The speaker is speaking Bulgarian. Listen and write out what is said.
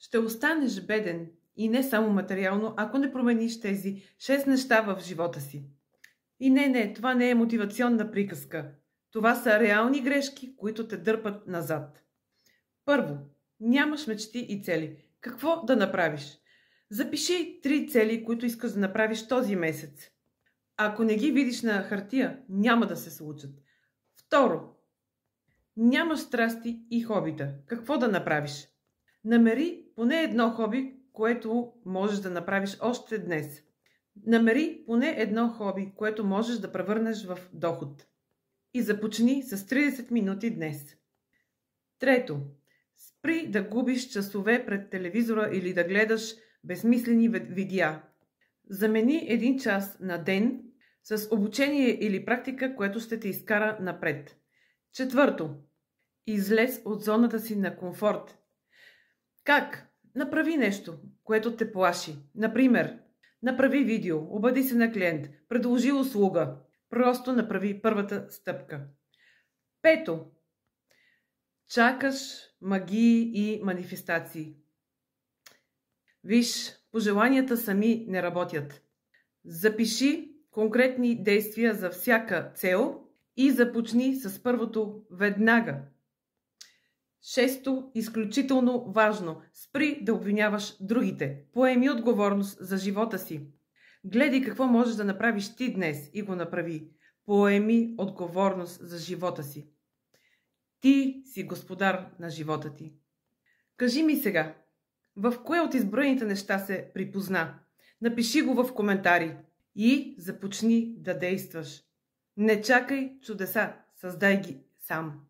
Ще останеш беден и не само материално, ако не промениш тези 6 неща в живота си. И не, това не е мотивационна приказка. Това са реални грешки, които те дърпат назад. Първо, нямаш мечти и цели. Какво да направиш? Запиши 3 цели, които искаш да направиш този месец. Ако не ги видиш на хартия, няма да се случат. Второ, нямаш страсти и хобита. Какво да направиш? Намери поне едно хоби, което можеш да направиш още днес. Намери поне едно хоби, което можеш да превърнеш в доход. И започни с 30 минути днес. Трето, спри да губиш часове пред телевизора или да гледаш безсмислени видеа. Замени 1 час на ден с обучение или практика, което ще те изкара напред. Четвърто, излез от зоната си на комфорт. Как? Направи нещо, което те плаши. Например, направи видео, обади се на клиент, предложи услуга. Просто направи първата стъпка. Пето, чакаш магии и манифестации. Виж, пожеланията сами не работят. Запиши конкретни действия за всяка цел и започни с първото веднага. Шесто, изключително важно. Спри да обвиняваш другите. Поеми отговорност за живота си. Гледай какво можеш да направиш ти днес и го направи. Поеми отговорност за живота си. Ти си господар на живота ти. Кажи ми сега, в кое от изброените неща се припозна? Напиши го в коментари и започни да действаш. Не чакай чудеса, създай ги сам.